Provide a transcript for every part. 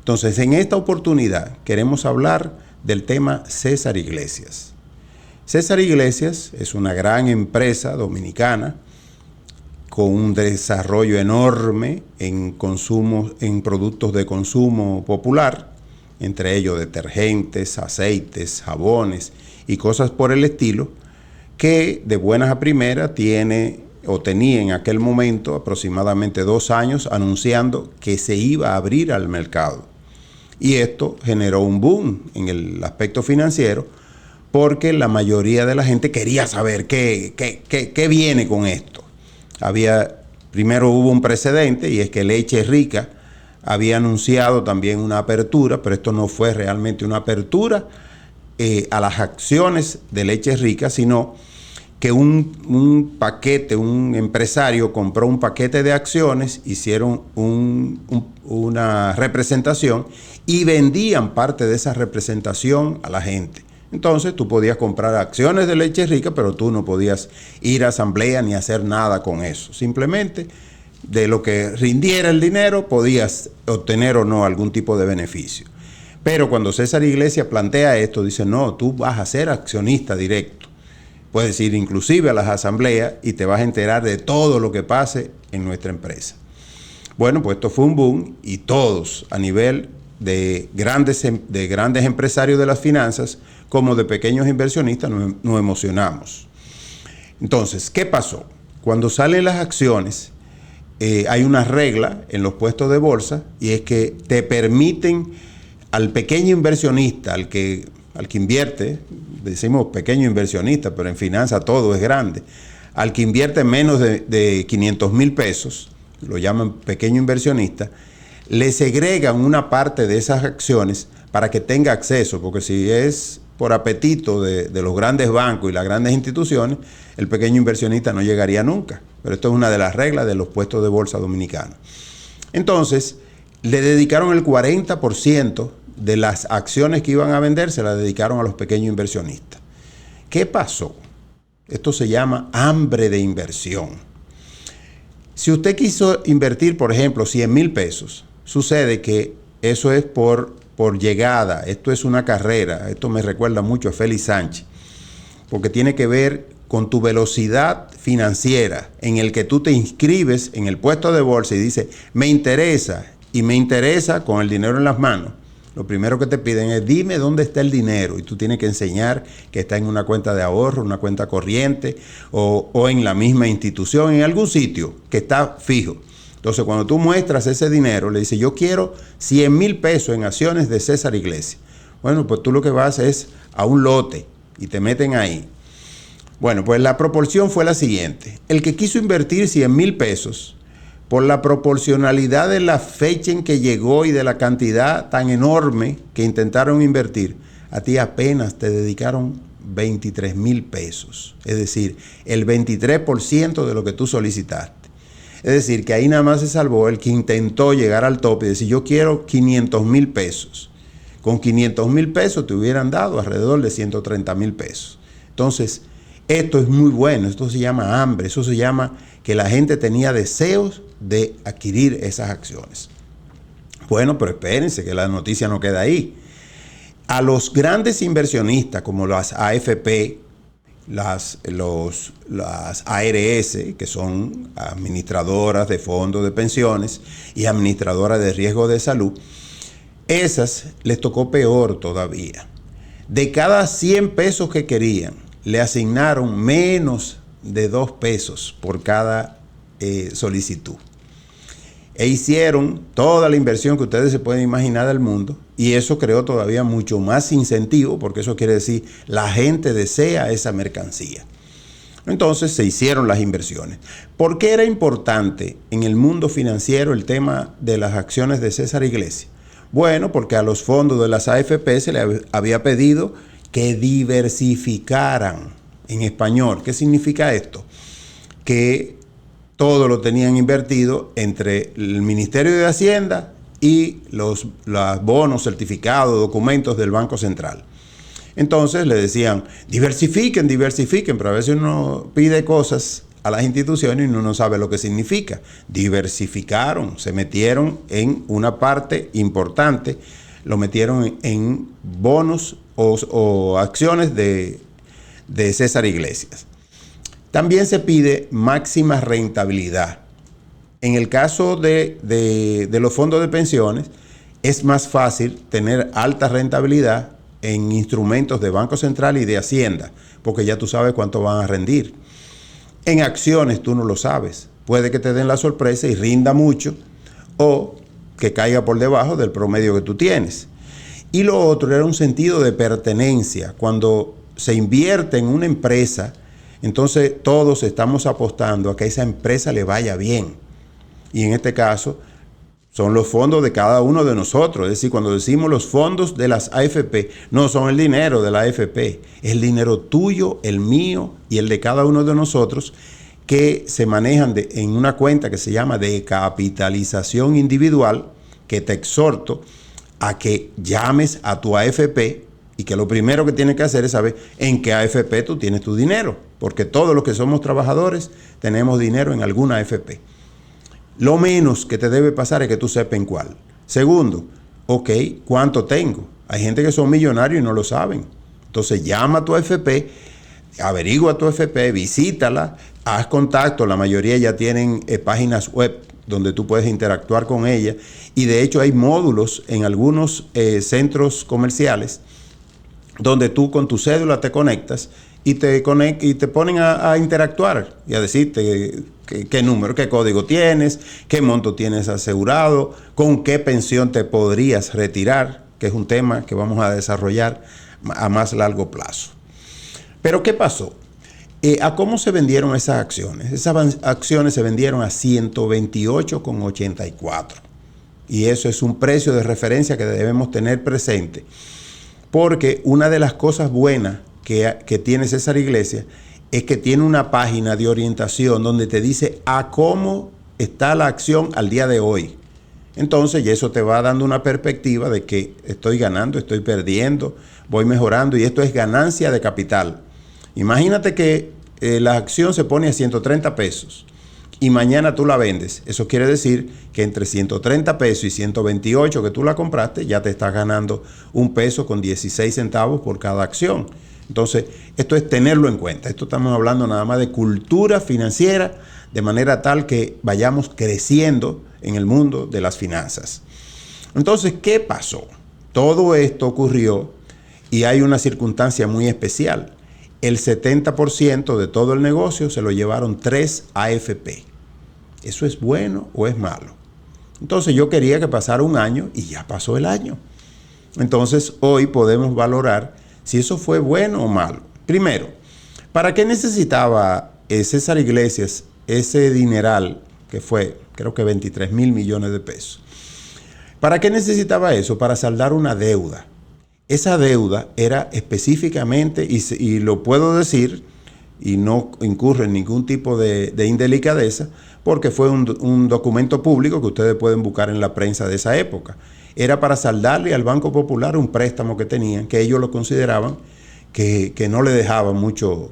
Entonces, en esta oportunidad queremos hablar del tema César Iglesias. César Iglesias es una gran empresa dominicana con un desarrollo enorme en productos de consumo popular, entre ellos detergentes, aceites, jabones y cosas por el estilo, que de buenas a primeras tenía en aquel momento aproximadamente 2 años anunciando que se iba a abrir al mercado. Y esto generó un boom en el aspecto financiero, porque la mayoría de la gente quería saber qué viene con esto. Primero hubo un precedente, y es que Leche Rica había anunciado también una apertura, pero esto no fue realmente una apertura a las acciones de Leche Rica, sino que un empresario compró un paquete de acciones, hicieron una representación y vendían parte de esa representación a la gente. Entonces tú podías comprar acciones de Leche Rica, pero tú no podías ir a asamblea ni hacer nada con eso. Simplemente de lo que rindiera el dinero podías obtener o no algún tipo de beneficio. Pero cuando César Iglesias plantea esto, dice, no, tú vas a ser accionista directo. Puedes ir inclusive a las asambleas y te vas a enterar de todo lo que pase en nuestra empresa. Bueno, pues esto fue un boom, y todos a nivel de grandes empresarios de las finanzas como de pequeños inversionistas nos emocionamos. Entonces, ¿qué pasó? Cuando salen las acciones, hay una regla en los puestos de bolsa, y es que te permiten al pequeño inversionista, al que invierte, decimos pequeño inversionista, pero en finanzas todo es grande, al que invierte menos de 500,000 pesos, lo llaman pequeño inversionista, le segregan una parte de esas acciones para que tenga acceso, porque si es por apetito de los grandes bancos y las grandes instituciones, el pequeño inversionista no llegaría nunca. Pero esto es una de las reglas de los puestos de bolsa dominicanos. Entonces, le dedicaron el 40% de las acciones que iban a vender, se las dedicaron a los pequeños inversionistas. ¿Qué pasó? Esto se llama hambre de inversión. Si usted quiso invertir, por ejemplo, 100,000 pesos, sucede que eso es por llegada, esto es una carrera, esto me recuerda mucho a Félix Sánchez, porque tiene que ver con tu velocidad financiera, en el que tú te inscribes en el puesto de bolsa y dices, me interesa con el dinero en las manos. Lo primero que te piden es, dime dónde está el dinero, y tú tienes que enseñar que está en una cuenta de ahorro, una cuenta corriente, o en la misma institución, en algún sitio que está fijo. Entonces, cuando tú muestras ese dinero, le dices, yo quiero 100,000 pesos en acciones de César Iglesias. Bueno, pues tú lo que vas es a un lote y te meten ahí. Bueno, pues la proporción fue la siguiente. El que quiso invertir 100,000 pesos, por la proporcionalidad de la fecha en que llegó y de la cantidad tan enorme que intentaron invertir, a ti apenas te dedicaron 23,000 pesos. Es decir, el 23% de lo que tú solicitaste. Es decir, que ahí nada más se salvó el que intentó llegar al tope y decir, yo quiero 500,000 pesos. Con 500,000 pesos te hubieran dado alrededor de 130,000 pesos. Entonces, esto es muy bueno, esto se llama hambre, eso se llama que la gente tenía deseos de adquirir esas acciones. Bueno, pero espérense que la noticia no queda ahí. A los grandes inversionistas como las AFP, las ARS, que son administradoras de fondos de pensiones y administradoras de riesgo de salud, esas les tocó peor todavía. De cada 100 pesos que querían, le asignaron menos de 2 pesos por cada solicitud. E hicieron toda la inversión que ustedes se pueden imaginar del mundo, y eso creó todavía mucho más incentivo, porque eso quiere decir la gente desea esa mercancía. Entonces se hicieron las inversiones. ¿Por qué era importante en el mundo financiero el tema de las acciones de César Iglesias? Bueno, porque a los fondos de las AFP se le había pedido que diversificaran. En español, ¿qué significa esto? Que todo lo tenían invertido entre el Ministerio de Hacienda y los bonos, certificados, documentos del Banco Central. Entonces le decían, diversifiquen, pero a veces uno pide cosas a las instituciones y uno no sabe lo que significa. Diversificaron, se metieron en una parte importante, lo metieron en bonos o acciones de César Iglesias. También se pide máxima rentabilidad. En el caso de los fondos de pensiones, es más fácil tener alta rentabilidad en instrumentos de Banco Central y de Hacienda, porque ya tú sabes cuánto van a rendir. En acciones tú no lo sabes. Puede que te den la sorpresa y rinda mucho, o que caiga por debajo del promedio que tú tienes. Y lo otro era un sentido de pertenencia. Cuando se invierte en una empresa, entonces todos estamos apostando a que a esa empresa le vaya bien. Y en este caso son los fondos de cada uno de nosotros. Es decir, cuando decimos los fondos de las AFP, no son el dinero de la AFP, es el dinero tuyo, el mío y el de cada uno de nosotros, que se manejan en una cuenta que se llama de capitalización individual, que te exhorto a que llames a tu AFP y que lo primero que tienes que hacer es saber en qué AFP tú tienes tu dinero, porque todos los que somos trabajadores tenemos dinero en alguna AFP. Lo menos que te debe pasar es que tú sepas en cuál. Segundo, ok, ¿cuánto tengo? Hay gente que son millonarios y no lo saben. Entonces llama a tu AFP, averigua tu AFP, visítala, haz contacto. La mayoría ya tienen páginas web donde tú puedes interactuar con ella. Y de hecho hay módulos en algunos centros comerciales donde tú con tu cédula te conectas y te ponen a interactuar y a decirte qué número, qué código tienes, qué monto tienes asegurado, con qué pensión te podrías retirar, que es un tema que vamos a desarrollar a más largo plazo. Pero ¿qué pasó? ¿A cómo se vendieron esas acciones? Esas acciones se vendieron a 128,84. Y eso es un precio de referencia que debemos tener presente. Porque una de las cosas buenas que tiene César Iglesias es que tiene una página de orientación donde te dice a cómo está la acción al día de hoy. Entonces, y eso te va dando una perspectiva de que estoy ganando, estoy perdiendo, voy mejorando, y esto es ganancia de capital. Imagínate que la acción se pone a 130 pesos y mañana tú la vendes. Eso quiere decir que entre 130 pesos y 128 que tú la compraste, ya te estás ganando 1 peso con 16 centavos por cada acción. Entonces, esto es tenerlo en cuenta. Esto estamos hablando nada más de cultura financiera, de manera tal que vayamos creciendo en el mundo de las finanzas. Entonces, ¿qué pasó? Todo esto ocurrió y hay una circunstancia muy especial. El 70% de todo el negocio se lo llevaron 3 AFP. ¿Eso es bueno o es malo? Entonces, yo quería que pasara un año y ya pasó el año. Entonces, hoy podemos valorar si eso fue bueno o malo. Primero, ¿para qué necesitaba César Iglesias ese dineral que fue, creo que 23,000 millones de pesos? ¿Para qué necesitaba eso? Para saldar una deuda. Esa deuda era específicamente, y lo puedo decir, y no incurre en ningún tipo de indelicadeza, porque fue un documento público que ustedes pueden buscar en la prensa de esa época. Era para saldarle al Banco Popular un préstamo que tenían, que ellos lo consideraban que no le dejaba mucho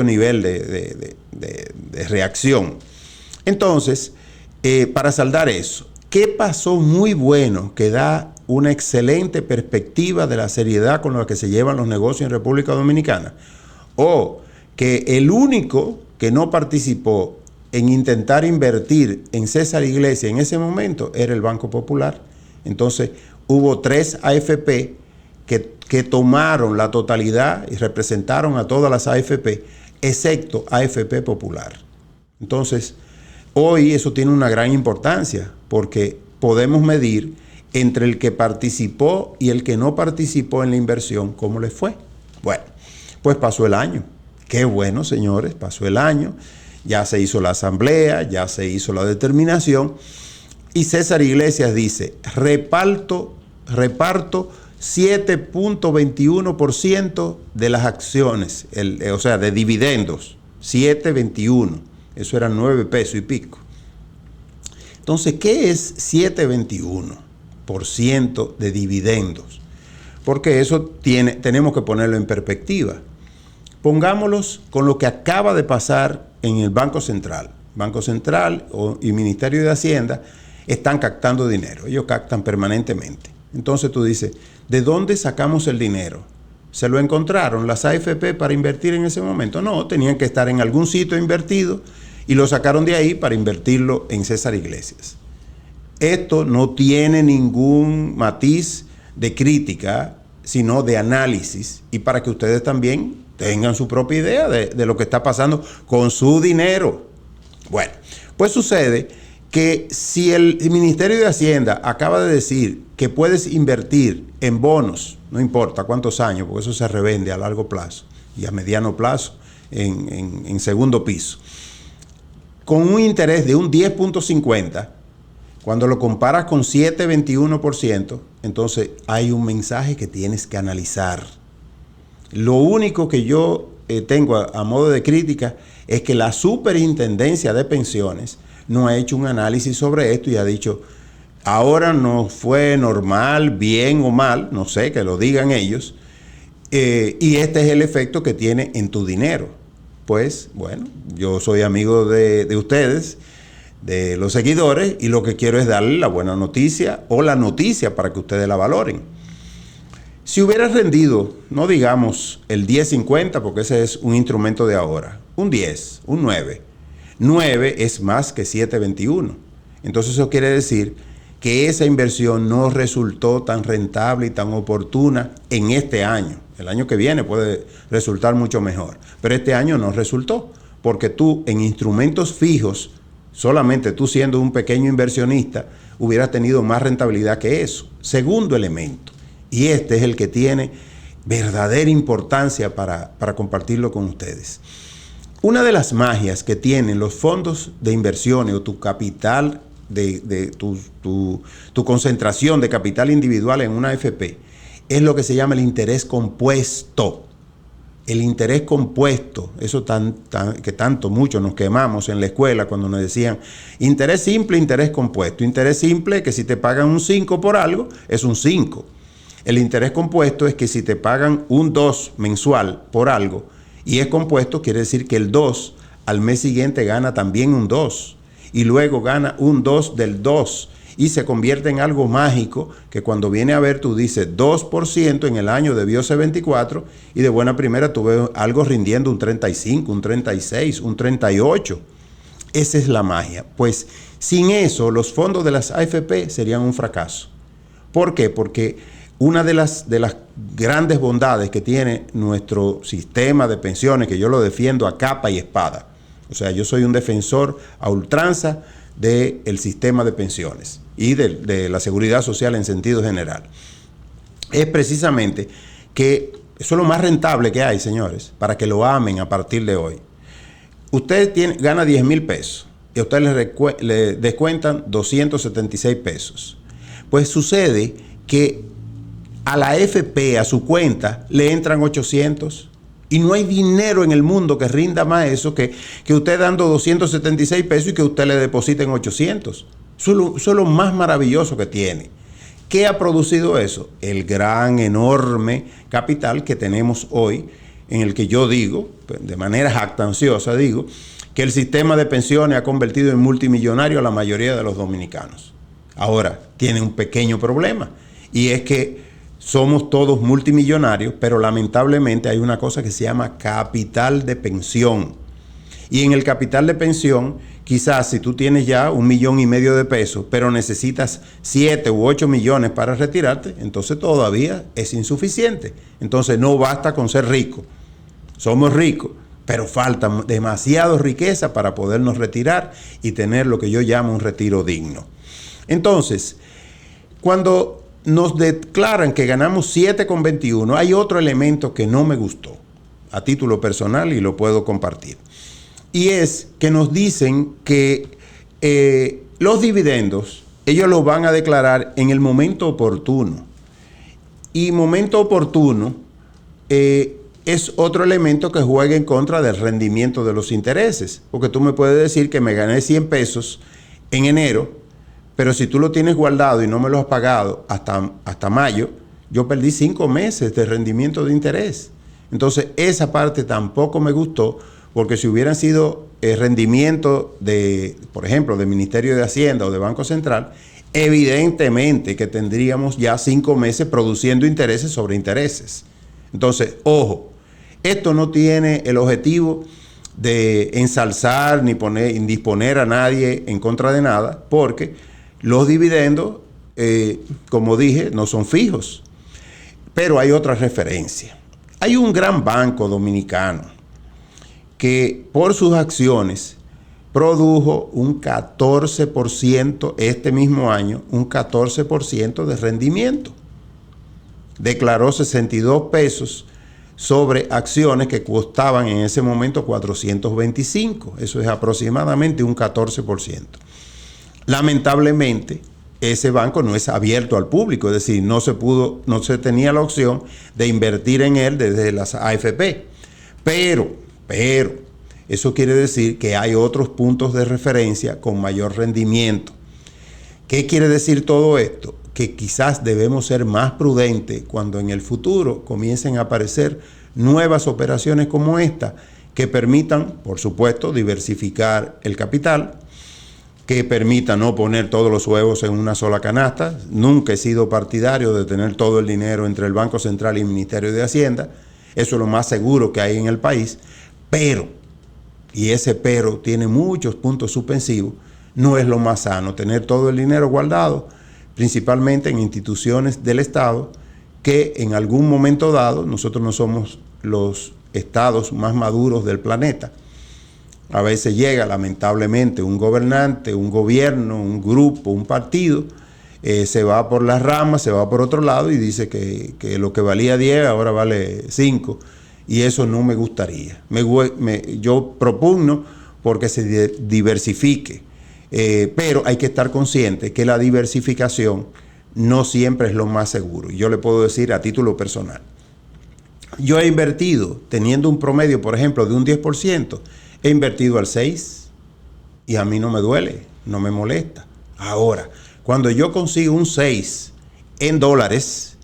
nivel de reacción. Entonces, para saldar eso, ¿qué pasó muy bueno que da una excelente perspectiva de la seriedad con la que se llevan los negocios en República Dominicana? O que el único que no participó en intentar invertir en César Iglesias en ese momento era el Banco Popular. Entonces, hubo 3 AFP que tomaron la totalidad y representaron a todas las AFP, excepto AFP Popular. Entonces, hoy eso tiene una gran importancia, porque podemos medir entre el que participó y el que no participó en la inversión, ¿cómo les fue? Bueno, pues pasó el año. Qué bueno, señores, pasó el año. Ya se hizo la asamblea, ya se hizo la determinación. Y César Iglesias dice, reparto 7.21% de las acciones, o sea, de dividendos, 7.21, eso eran 9 pesos y pico. Entonces, ¿qué es 7.21% de dividendos? Porque eso tenemos que ponerlo en perspectiva. Pongámoslos con lo que acaba de pasar en el Banco Central. Banco Central y Ministerio de Hacienda están captando dinero. Ellos captan permanentemente. Entonces tú dices, ¿de dónde sacamos el dinero? ¿Se lo encontraron las AFP para invertir en ese momento? No, tenían que estar en algún sitio invertido y lo sacaron de ahí para invertirlo en César Iglesias. Esto no tiene ningún matiz de crítica, sino de análisis, y para que ustedes también tengan su propia idea de lo que está pasando con su dinero. Bueno, pues sucede que si el Ministerio de Hacienda acaba de decir que puedes invertir en bonos, no importa cuántos años, porque eso se revende a largo plazo y a mediano plazo en segundo piso, con un interés de un 10.50, cuando lo comparas con 7.21%, entonces hay un mensaje que tienes que analizar. Lo único que yo tengo a modo de crítica es que la Superintendencia de Pensiones no ha hecho un análisis sobre esto y ha dicho, ahora no fue normal, bien o mal, no sé, que lo digan ellos, y este es el efecto que tiene en tu dinero. Pues, bueno, yo soy amigo de ustedes, de los seguidores, y lo que quiero es darle la buena noticia o la noticia para que ustedes la valoren. Si hubiera rendido, no digamos el 10.50, porque ese es un instrumento de ahora, un 10, un 9. 9 es más que 7.21. Entonces eso quiere decir que esa inversión no resultó tan rentable y tan oportuna en este año. El año que viene puede resultar mucho mejor, pero este año no resultó, porque tú en instrumentos fijos, solamente tú siendo un pequeño inversionista, hubieras tenido más rentabilidad que eso. Segundo elemento, y este es el que tiene verdadera importancia para compartirlo con ustedes. Una de las magias que tienen los fondos de inversiones o tu capital, tu concentración de capital individual en una AFP, es lo que se llama el interés compuesto. El interés compuesto, eso que tanto mucho nos quemamos en la escuela cuando nos decían interés simple, interés compuesto. Interés simple, que si te pagan un 5 por algo, es un 5. El interés compuesto es que si te pagan un 2 mensual por algo y es compuesto, quiere decir que el 2 al mes siguiente gana también un 2 y luego gana un 2 del 2 y se convierte en algo mágico que cuando viene a ver tú dices 2% en el año debió ser 24 y de buena primera tú ves algo rindiendo un 35, un 36, un 38. Esa es la magia. Pues sin eso los fondos de las AFP serían un fracaso. ¿Por qué? Porque una de las grandes bondades que tiene nuestro sistema de pensiones, que yo lo defiendo a capa y espada, o sea, yo soy un defensor a ultranza del sistema de pensiones y de la seguridad social en sentido general, es precisamente que eso es lo más rentable que hay, señores, para que lo amen a partir de hoy. Usted gana 10,000 pesos y a usted le descuentan 276 pesos. Pues sucede que a la AFP, a su cuenta, le entran 800 y no hay dinero en el mundo que rinda más eso que usted dando 276 pesos y que usted le depositen 800. Eso es lo más maravilloso que tiene. ¿Qué ha producido eso? El gran, enorme capital que tenemos hoy, en el que yo digo, de manera jactanciosa digo, que el sistema de pensiones ha convertido en multimillonario a la mayoría de los dominicanos. Ahora, tiene un pequeño problema, y es que somos todos multimillonarios, pero lamentablemente hay una cosa que se llama capital de pensión. Y en el capital de pensión, quizás si tú tienes ya 1,5 millones de pesos, pero necesitas 7 u 8 millones para retirarte, entonces todavía es insuficiente. Entonces no basta con ser rico. Somos ricos, pero falta demasiada riqueza para podernos retirar y tener lo que yo llamo un retiro digno. Entonces, cuando nos declaran que ganamos 7,21, hay otro elemento que no me gustó a título personal y lo puedo compartir. Y es que nos dicen que los dividendos, ellos los van a declarar en el momento oportuno. Y momento oportuno es otro elemento que juega en contra del rendimiento de los intereses. Porque tú me puedes decir que me gané 100 pesos en enero, pero si tú lo tienes guardado y no me lo has pagado hasta mayo, yo perdí 5 meses de rendimiento de interés. Entonces, esa parte tampoco me gustó, porque si hubieran sido rendimiento de, por ejemplo, del Ministerio de Hacienda o de Banco Central, evidentemente que tendríamos ya 5 meses produciendo intereses sobre intereses. Entonces, ojo, esto no tiene el objetivo de ensalzar ni disponer a nadie en contra de nada, porque los dividendos, como dije, no son fijos. Pero hay otra referencia. Hay un gran banco dominicano que por sus acciones produjo un 14% este mismo año, un 14% de rendimiento. Declaró 62 pesos sobre acciones que costaban en ese momento 425. Eso es aproximadamente un 14%. Lamentablemente, ese banco no es abierto al público, es decir, no se tenía la opción de invertir en él desde las AFP. Pero, eso quiere decir que hay otros puntos de referencia con mayor rendimiento. ¿Qué quiere decir todo esto? Que quizás debemos ser más prudentes cuando en el futuro comiencen a aparecer nuevas operaciones como esta, que permitan, por supuesto, diversificar el capital, que permita no poner todos los huevos en una sola canasta. Nunca he sido partidario de tener todo el dinero entre el Banco Central y el Ministerio de Hacienda. Eso es lo más seguro que hay en el país. Pero, y ese pero tiene muchos puntos suspensivos, no es lo más sano tener todo el dinero guardado, principalmente en instituciones del Estado, que en algún momento dado, nosotros no somos los estados más maduros del planeta. A veces llega lamentablemente un gobernante, un gobierno, un grupo, un partido, se va por las ramas, se va por otro lado y dice que lo que valía 10 ahora vale 5. Y eso no me gustaría. Yo propugno porque se diversifique. Pero hay que estar consciente que la diversificación no siempre es lo más seguro. Yo le puedo decir a título personal. Yo he invertido, teniendo un promedio, por ejemplo, de un 10%, he invertido al 6% y a mí no me duele, no me molesta. Ahora, cuando yo consigo un 6 en dólares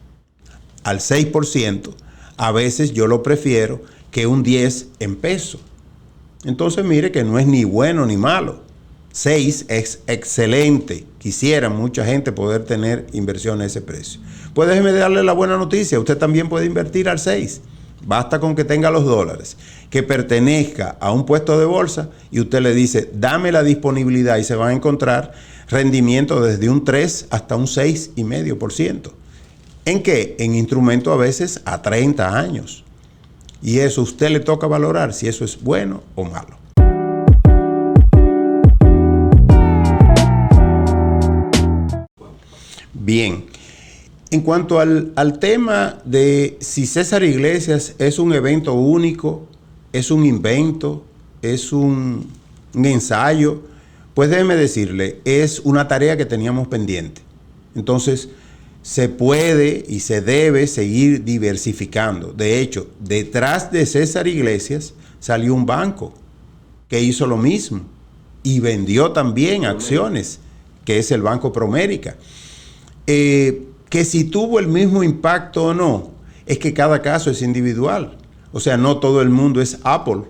al 6%, a veces yo lo prefiero que un 10 en pesos. Entonces mire que no es ni bueno ni malo. 6 es excelente. Quisiera mucha gente poder tener inversión a ese precio. Pues déjeme darle la buena noticia. Usted también puede invertir al 6. Basta con que tenga los dólares, que pertenezca a un puesto de bolsa y usted le dice, dame la disponibilidad y se van a encontrar rendimientos desde un 3 hasta un 6,5%. ¿En qué? En instrumentos a veces a 30 años. Y eso a usted le toca valorar si eso es bueno o malo. Bien, en cuanto al tema de si César Iglesias es un evento único, es un invento, es un ensayo, pues déjeme decirle, es una tarea que teníamos pendiente. Entonces, se puede y se debe seguir diversificando. De hecho, detrás de César Iglesias salió un banco que hizo lo mismo y vendió también acciones, que es el Banco Promérica. Que si tuvo el mismo impacto o no, es que cada caso es individual. O sea, no todo el mundo es Apple,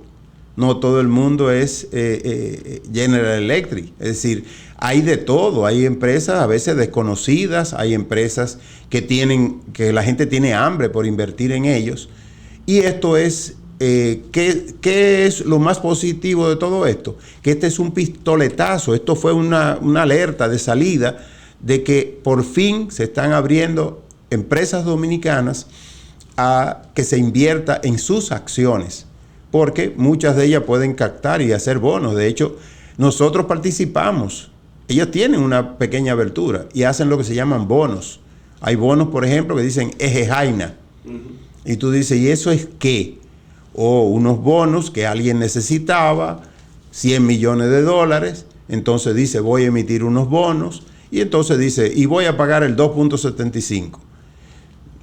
no todo el mundo es General Electric. Es decir, hay de todo. Hay empresas a veces desconocidas, hay empresas que la gente tiene hambre por invertir en ellos. Y esto es, ¿qué es lo más positivo de todo esto? Que este es un pistoletazo, esto fue una alerta de salida de que por fin se están abriendo empresas dominicanas a que se invierta en sus acciones, porque muchas de ellas pueden captar y hacer bonos. De hecho, nosotros participamos. Ellos tienen una pequeña abertura y hacen lo que se llaman bonos. Hay bonos, por ejemplo, que dicen Eje Jaina. Y tú dices, ¿y eso es qué? O unos bonos que alguien necesitaba, 100 millones de dólares. Entonces dice, voy a emitir unos bonos. Y entonces dice, y voy a pagar el 2.75.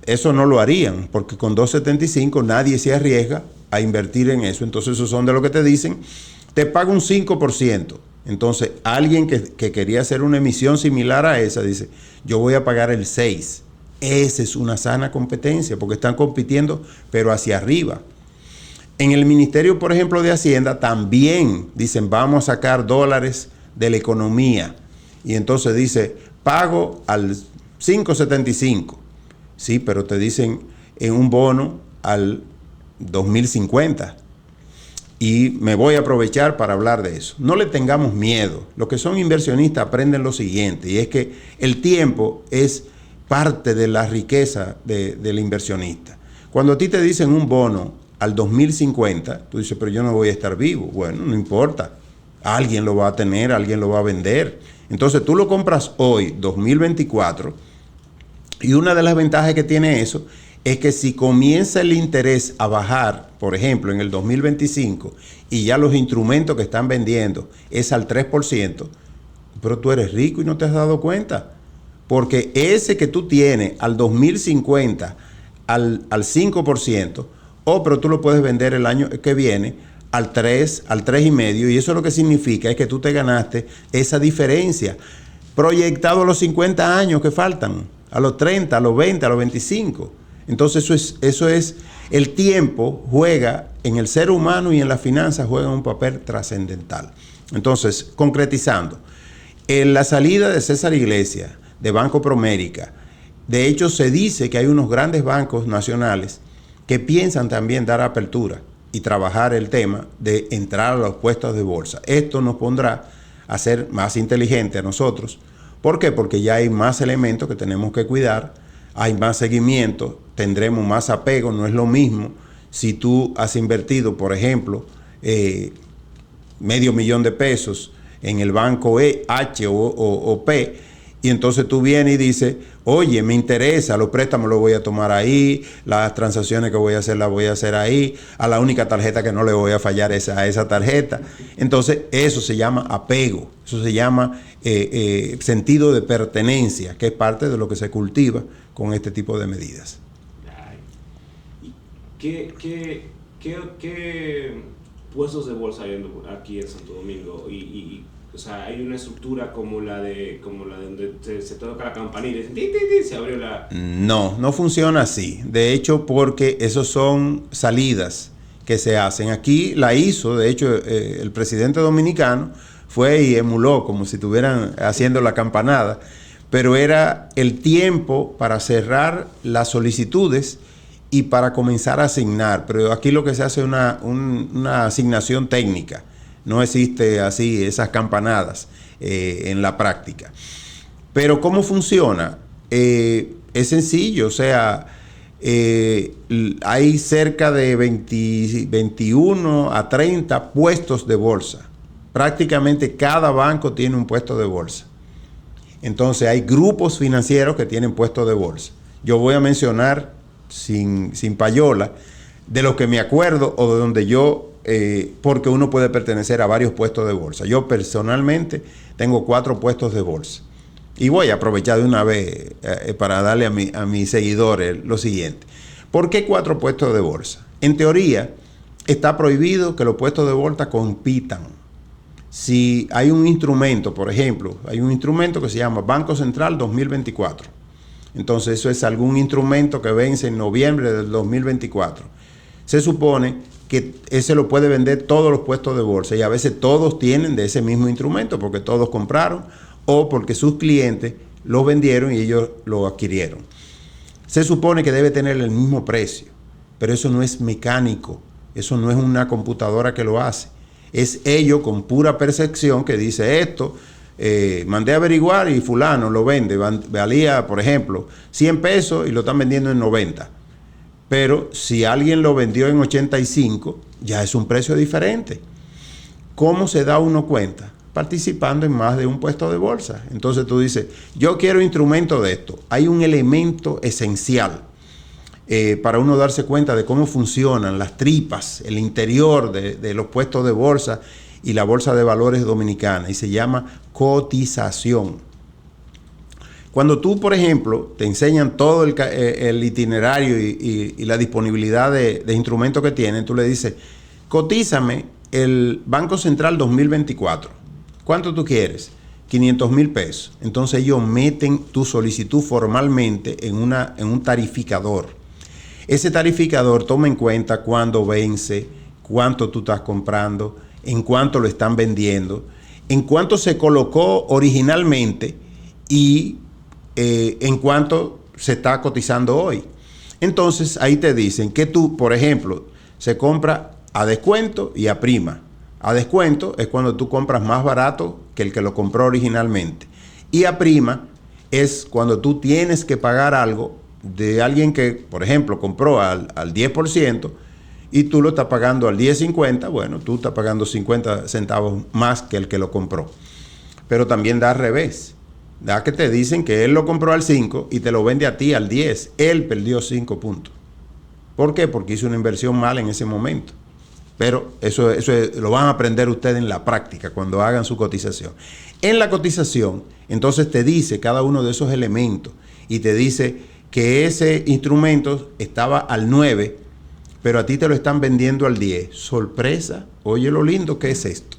Eso no lo harían, porque con 2.75 nadie se arriesga a invertir en eso. Entonces esos son de lo que te dicen, te paga un 5%. Entonces alguien que quería hacer una emisión similar a esa, dice, yo voy a pagar el 6%. Esa es una sana competencia, porque están compitiendo, pero hacia arriba. En el Ministerio, por ejemplo, de Hacienda también dicen vamos a sacar dólares de la economía. Y entonces dice pago al 5.75. Sí, pero te dicen en un bono al 2050. Y me voy a aprovechar para hablar de eso. No le tengamos miedo. Los que son inversionistas aprenden lo siguiente, y es que el tiempo es parte de la riqueza del inversionista. Cuando a ti te dicen un bono al 2050, tú dices, pero yo no voy a estar vivo. Bueno, no importa. Alguien lo va a tener, alguien lo va a vender. Entonces tú lo compras hoy, 2024, y una de las ventajas que tiene eso es que si comienza el interés a bajar, por ejemplo, en el 2025, y ya los instrumentos que están vendiendo es al 3%, pero tú eres rico y no te has dado cuenta. Porque ese que tú tienes al 2050, al 5%, pero tú lo puedes vender el año que viene al 3, al 3,5, y eso lo que significa es que tú te ganaste esa diferencia, proyectado a los 50 años que faltan, a los 30, a los 20, a los 25. Entonces eso es el tiempo juega en el ser humano y en las finanzas juega un papel trascendental. Entonces, concretizando, en la salida de César Iglesias, de Banco Promérica, de hecho se dice que hay unos grandes bancos nacionales que piensan también dar apertura y trabajar el tema de entrar a los puestos de bolsa. Esto nos pondrá a ser más inteligentes a nosotros. ¿Por qué? Porque ya hay más elementos que tenemos que cuidar, hay más seguimiento, tendremos más apego. No es lo mismo si tú has invertido, por ejemplo, $500,000 en el banco H o P, y entonces tú vienes y dices, oye, me interesa, los préstamos los voy a tomar ahí, las transacciones que voy a hacer las voy a hacer ahí, a la única tarjeta que no le voy a fallar es a esa tarjeta. Entonces eso se llama apego, eso se llama sentido de pertenencia, que es parte de lo que se cultiva con este tipo de medidas. ¿Qué puestos de bolsa hay aquí en Santo Domingo? O sea, hay una estructura como la de donde se toca la campanilla y dicen, se abrió la... No funciona así. De hecho, porque esos son salidas que se hacen. Aquí la hizo, de hecho, el presidente dominicano fue y emuló como si estuvieran haciendo la campanada, pero era el tiempo para cerrar las solicitudes y para comenzar a asignar. Pero aquí lo que se hace es una asignación técnica. No existe así esas campanadas en la práctica. Pero ¿cómo funciona? Es sencillo, o sea, hay cerca de 21 a 30 puestos de bolsa. Prácticamente cada banco tiene un puesto de bolsa. Entonces hay grupos financieros que tienen puestos de bolsa. Yo voy a mencionar sin payola de los que me acuerdo o de donde yo... porque uno puede pertenecer a varios puestos de bolsa. Yo personalmente tengo 4 puestos de bolsa. Y voy a aprovechar de una vez para darle a mis seguidores lo siguiente. ¿Por qué 4 puestos de bolsa? En teoría, está prohibido que los puestos de bolsa compitan. Si hay un instrumento, por ejemplo, hay un instrumento que se llama Banco Central 2024. Entonces, eso es algún instrumento que vence en noviembre del 2024. Se supone que ese lo puede vender todos los puestos de bolsa, y a veces todos tienen de ese mismo instrumento porque todos compraron o porque sus clientes lo vendieron y ellos lo adquirieron. Se supone que debe tener el mismo precio, pero eso no es mecánico, eso no es una computadora que lo hace. Es ellos con pura percepción que dice esto, mandé a averiguar y fulano lo vende, valía, por ejemplo, 100 pesos y lo están vendiendo en 90. Pero si alguien lo vendió en 85, ya es un precio diferente. ¿Cómo se da uno cuenta? Participando en más de un puesto de bolsa. Entonces tú dices, yo quiero instrumento de esto. Hay un elemento esencial para uno darse cuenta de cómo funcionan las tripas, el interior de los puestos de bolsa y la bolsa de valores dominicana, y se llama cotización. Cuando tú, por ejemplo, te enseñan todo el itinerario y la disponibilidad de instrumentos que tienen, tú le dices, cotízame el Banco Central 2024. ¿Cuánto tú quieres? 500,000 pesos. Entonces ellos meten tu solicitud formalmente en un tarificador. Ese tarificador toma en cuenta cuándo vence, cuánto tú estás comprando, en cuánto lo están vendiendo, en cuánto se colocó originalmente y en cuánto se está cotizando hoy. Entonces ahí te dicen que tú, por ejemplo, se compra a descuento y a prima. A descuento es cuando tú compras más barato que el que lo compró originalmente. Y a prima es cuando tú tienes que pagar algo de alguien que, por ejemplo, compró al 10% y tú lo estás pagando al 10.50, bueno, tú estás pagando 50 centavos más que el que lo compró. Pero también da al revés. Da que te dicen que él lo compró al 5 y te lo vende a ti al 10. Él perdió 5 puntos. ¿Por qué? Porque hizo una inversión mal en ese momento. Pero eso lo van a aprender ustedes en la práctica cuando hagan su cotización. En la cotización, entonces te dice cada uno de esos elementos y te dice que ese instrumento estaba al 9, pero a ti te lo están vendiendo al 10. Sorpresa, oye lo lindo que es esto.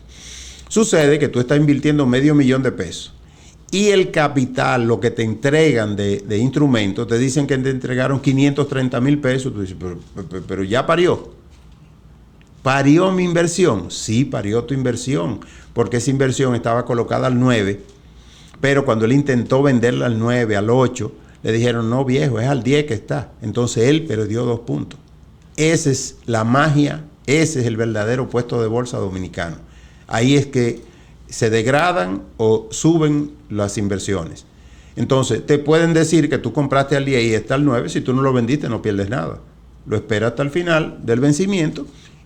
Sucede que tú estás invirtiendo $500,000 de pesos y el capital, lo que te entregan de instrumentos, te dicen que te entregaron 530,000 pesos. Tú dices, pero ya parió. ¿Parió mi inversión? Sí, parió tu inversión, porque esa inversión estaba colocada al 9, pero cuando él intentó venderla al 9, al 8, le dijeron, no viejo, es al 10 que está. Entonces él perdió 2 puntos. Esa es la magia, ese es el verdadero puesto de bolsa dominicano. Ahí es que se degradan o suben las inversiones. Entonces te pueden decir que tú compraste al 10 y está al 9, si tú no lo vendiste no pierdes nada. Lo esperas hasta el final del vencimiento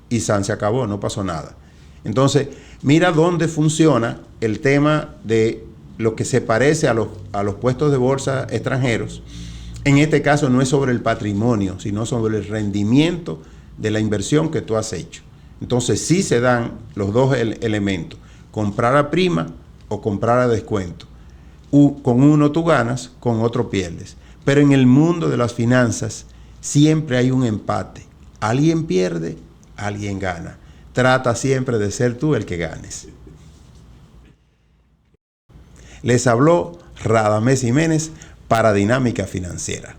y se acabó, no pasó nada. Entonces, mira dónde funciona el tema de lo que se parece a los puestos de bolsa extranjeros. En este caso no es sobre el patrimonio, sino sobre el rendimiento de la inversión que tú has hecho. Entonces, sí se dan los dos elementos, comprar a prima o comprar a descuento. Con uno tú ganas, con otro pierdes. Pero en el mundo de las finanzas siempre hay un empate. Alguien pierde, alguien gana. Trata siempre de ser tú el que ganes. Les habló Radamés Jiménez para Dinámica Financiera.